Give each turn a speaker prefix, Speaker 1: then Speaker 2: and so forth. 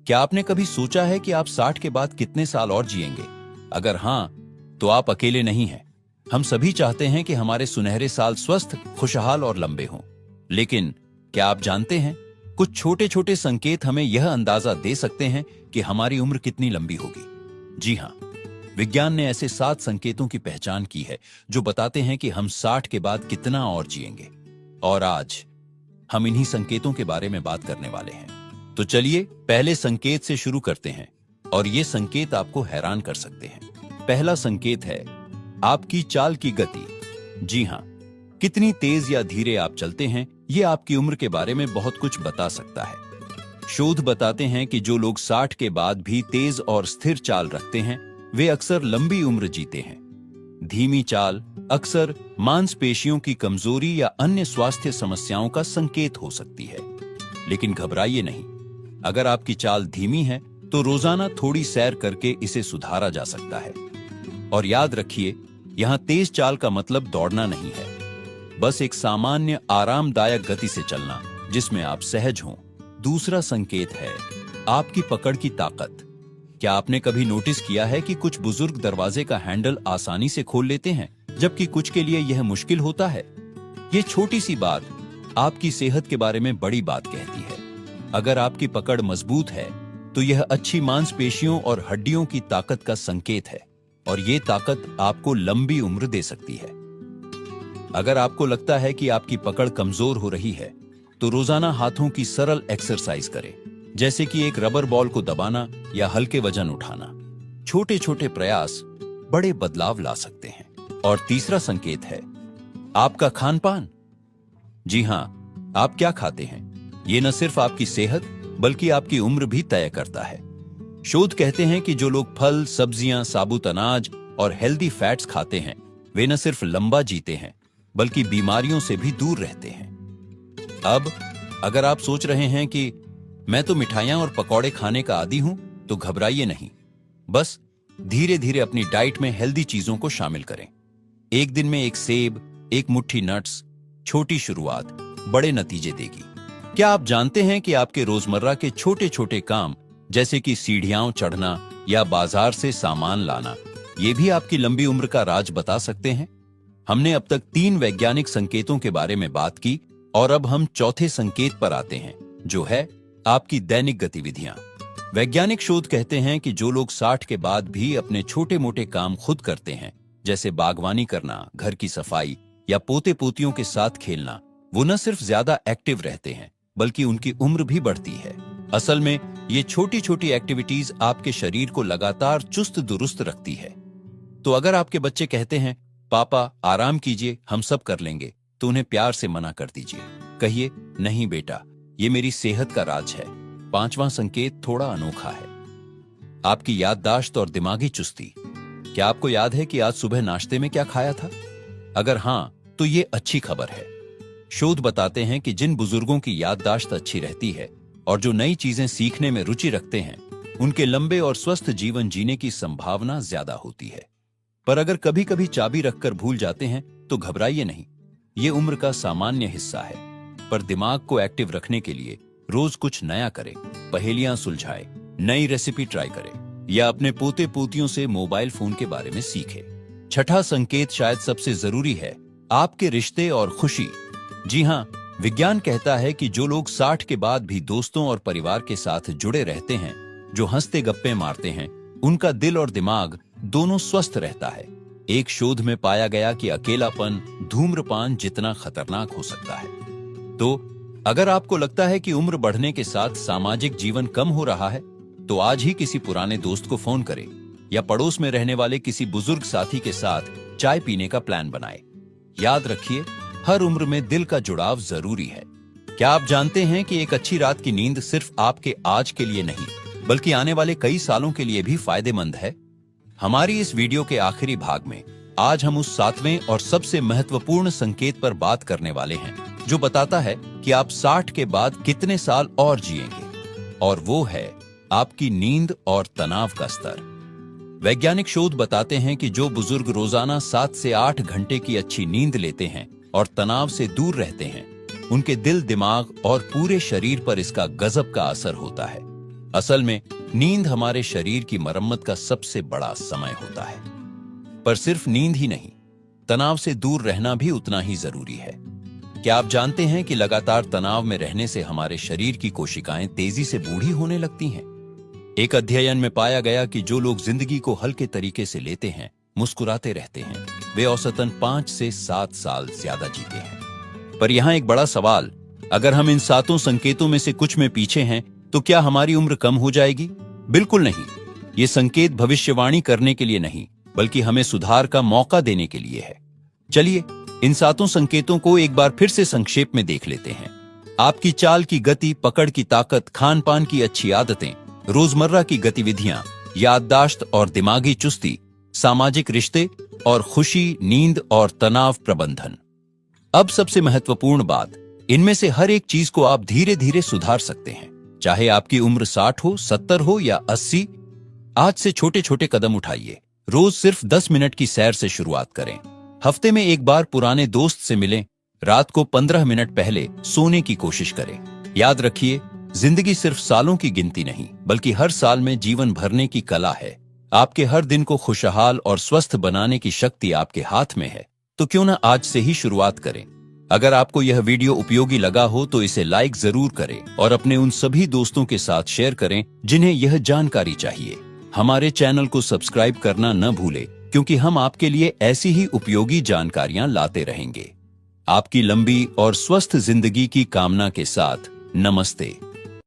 Speaker 1: क्या आपने कभी सोचा है कि आप 60 के बाद कितने साल और जिएंगे? अगर हाँ, तो आप अकेले नहीं हैं। हम सभी चाहते हैं कि हमारे सुनहरे साल स्वस्थ, खुशहाल और लंबे हों। लेकिन क्या आप जानते हैं, कुछ छोटे छोटे संकेत हमें यह अंदाजा दे सकते हैं कि हमारी उम्र कितनी लंबी होगी। जी हाँ, विज्ञान ने ऐसे 7 संकेतों की पहचान की है जो बताते हैं कि हम 60 के बाद कितना और जिएंगे। और आज हम इन्हीं संकेतों के बारे में बात करने वाले हैं। तो चलिए पहले संकेत से शुरू करते हैं, और ये संकेत आपको हैरान कर सकते हैं। पहला संकेत है आपकी चाल की गति। जी हाँ, कितनी तेज या धीरे आप चलते हैं, ये आपकी उम्र के बारे में बहुत कुछ बता सकता है। शोध बताते हैं कि जो लोग 60 के बाद भी तेज और स्थिर चाल रखते हैं, वे अक्सर लंबी उम्र जीते हैं। धीमी चाल अक्सर मांसपेशियों की कमजोरी या अन्य स्वास्थ्य समस्याओं का संकेत हो सकती है। लेकिन घबराइए नहीं, अगर आपकी चाल धीमी है तो रोजाना थोड़ी सैर करके इसे सुधारा जा सकता है। और याद रखिए, यहां तेज चाल का मतलब दौड़ना नहीं है, बस एक सामान्य आरामदायक गति से चलना जिसमें आप सहज हों। दूसरा संकेत है आपकी पकड़ की ताकत। क्या आपने कभी नोटिस किया है कि कुछ बुजुर्ग दरवाजे का हैंडल आसानी से खोल लेते हैं, जबकि कुछ के लिए यह मुश्किल होता है? यह छोटी सी बात आपकी सेहत के बारे में बड़ी बात कहती है। अगर आपकी पकड़ मजबूत है तो यह अच्छी मांसपेशियों और हड्डियों की ताकत का संकेत है, और यह ताकत आपको लंबी उम्र दे सकती है। अगर आपको लगता है कि आपकी पकड़ कमजोर हो रही है, तो रोजाना हाथों की सरल एक्सरसाइज करें, जैसे कि एक रबर बॉल को दबाना या हल्के वजन उठाना। छोटे छोटे प्रयास बड़े बदलाव ला सकते हैं। और तीसरा संकेत है आपका खान पान। जी हां, आप क्या खाते हैं, ये न सिर्फ आपकी सेहत बल्कि आपकी उम्र भी तय करता है। शोध कहते हैं कि जो लोग फल, सब्जियां, साबुत अनाज और हेल्दी फैट्स खाते हैं, वे न सिर्फ लंबा जीते हैं बल्कि बीमारियों से भी दूर रहते हैं। अब अगर आप सोच रहे हैं कि मैं तो मिठाइयां और पकौड़े खाने का आदी हूं, तो घबराइए नहीं। बस धीरे धीरे अपनी डाइट में हेल्दी चीजों को शामिल करें। एक दिन में एक सेब, एक मुट्ठी नट्स, छोटी शुरुआत बड़े नतीजे देगी। क्या आप जानते हैं कि आपके रोजमर्रा के छोटे छोटे काम, जैसे कि सीढ़ियां चढ़ना या बाजार से सामान लाना, ये भी आपकी लंबी उम्र का राज बता सकते हैं? हमने अब तक 3 वैज्ञानिक संकेतों के बारे में बात की, और अब हम चौथे संकेत पर आते हैं, जो है आपकी दैनिक गतिविधियां। वैज्ञानिक शोध कहते हैं कि जो लोग 60 के बाद भी अपने छोटे मोटे काम खुद करते हैं, जैसे बागवानी करना, घर की सफाई या पोते पोतियों के साथ खेलना, वो न सिर्फ ज्यादा एक्टिव रहते हैं बल्कि उनकी उम्र भी बढ़ती है। असल में ये छोटी छोटी एक्टिविटीज आपके शरीर को लगातार चुस्त दुरुस्त रखती है। तो अगर आपके बच्चे कहते हैं पापा आराम कीजिए, हम सब कर लेंगे, तो उन्हें प्यार से मना कर दीजिए। कहिए नहीं बेटा, ये मेरी सेहत का राज है। 5वां संकेत थोड़ा अनोखा है आपकी याददाश्त और दिमागी चुस्ती। क्या आपको याद है कि आज सुबह नाश्ते में क्या खाया था? अगर हां, तो ये अच्छी खबर है। शोध बताते हैं कि जिन बुजुर्गों की याददाश्त अच्छी रहती है और जो नई चीजें सीखने में रुचि रखते हैं, उनके लंबे और स्वस्थ जीवन जीने की संभावना ज्यादा होती है। पर अगर कभी कभी चाबी रखकर भूल जाते हैं, तो घबराइए नहीं, ये उम्र का सामान्य हिस्सा है। पर दिमाग को एक्टिव रखने के लिए रोज कुछ नया करें, पहेलियां सुलझाए, नई रेसिपी ट्राई करें, या अपने पोते पोतियों से मोबाइल फोन के बारे में सीखें। छठा संकेत शायद सबसे जरूरी है, आपके रिश्ते और खुशी। जी हां, विज्ञान कहता है कि जो लोग 60 के बाद भी दोस्तों और परिवार के साथ जुड़े रहते हैं, जो हंसते गप्पे मारते हैं, उनका दिल और दिमाग दोनों स्वस्थ रहता है। एक शोध में पाया गया कि अकेलापन धूम्रपान जितना खतरनाक हो सकता है। तो अगर आपको लगता है कि उम्र बढ़ने के साथ सामाजिक जीवन कम हो रहा है, तो आज ही किसी पुराने दोस्त को फोन करें या पड़ोस में रहने वाले किसी बुजुर्ग साथी के साथ चाय पीने का प्लान बनाएं। याद रखिए, हर उम्र में दिल का जुड़ाव जरूरी है। क्या आप जानते हैं कि एक अच्छी रात की नींद सिर्फ आपके आज के लिए नहीं, बल्कि आने वाले कई सालों के लिए भी फायदेमंद है? हमारी इस वीडियो के आखिरी भाग में आज हम उस 7वें और सबसे महत्वपूर्ण संकेत पर बात करने वाले हैं, जो बताता है कि आप 60 के बाद कितने साल और जिएंगे, और वो है आपकी नींद और तनाव का स्तर। वैज्ञानिक शोध बताते हैं कि जो बुजुर्ग रोजाना 7 से 8 घंटे की अच्छी नींद लेते हैं और तनाव से दूर रहते हैं, उनके दिल, दिमाग और पूरे शरीर पर इसका गजब का असर होता है। असल में नींद हमारे शरीर की मरम्मत का सबसे बड़ा समय होता है। पर सिर्फ नींद ही नहीं, तनाव से दूर रहना भी उतना ही जरूरी है। क्या आप जानते हैं कि लगातार तनाव में रहने से हमारे शरीर की कोशिकाएं तेजी से बूढ़ी होने लगती हैं? एक अध्ययन में पाया गया कि जो लोग जिंदगी को हल्के तरीके से लेते हैं, मुस्कुराते रहते हैं, वे औसतन 5 से 7 साल ज्यादा जीते हैं। पर यहां एक बड़ा सवाल, अगर हम इन 7 संकेतों में से कुछ में पीछे हैं तो क्या हमारी उम्र कम हो जाएगी? बिल्कुल नहीं। ये संकेत भविष्यवाणी करने के लिए नहीं, बल्कि हमें सुधार का मौका देने के लिए है। चलिए इन 7 संकेतों को एक बार फिर से संक्षेप में देख लेते हैं। आपकी चाल की गति, पकड़ की ताकत, खान पान की अच्छी आदतें, रोजमर्रा की गतिविधियां, याददाश्त और दिमागी चुस्ती, सामाजिक रिश्ते और खुशी, नींद और तनाव प्रबंधन। अब सबसे महत्वपूर्ण बात, इनमें से हर एक चीज को आप धीरे धीरे सुधार सकते हैं। चाहे आपकी उम्र 60 हो, 70 हो या 80, आज से छोटे छोटे कदम उठाइए। रोज सिर्फ 10 मिनट की सैर से शुरुआत करें। हफ्ते में एक बार पुराने दोस्त से मिलें। रात को 15 मिनट पहले सोने की कोशिश करें। याद रखिए, जिंदगी सिर्फ सालों की गिनती नहीं, बल्कि हर साल में जीवन भरने की कला है। आपके हर दिन को खुशहाल और स्वस्थ बनाने की शक्ति आपके हाथ में है। तो क्यों ना आज से ही शुरुआत करें। अगर आपको यह वीडियो उपयोगी लगा हो तो इसे लाइक जरूर करें और अपने उन सभी दोस्तों के साथ शेयर करें जिन्हें यह जानकारी चाहिए। हमारे चैनल को सब्सक्राइब करना न भूलें, क्योंकि हम आपके लिए ऐसी ही उपयोगी जानकारियां लाते रहेंगे। आपकी लंबी और स्वस्थ जिंदगी की कामना के साथ, नमस्ते।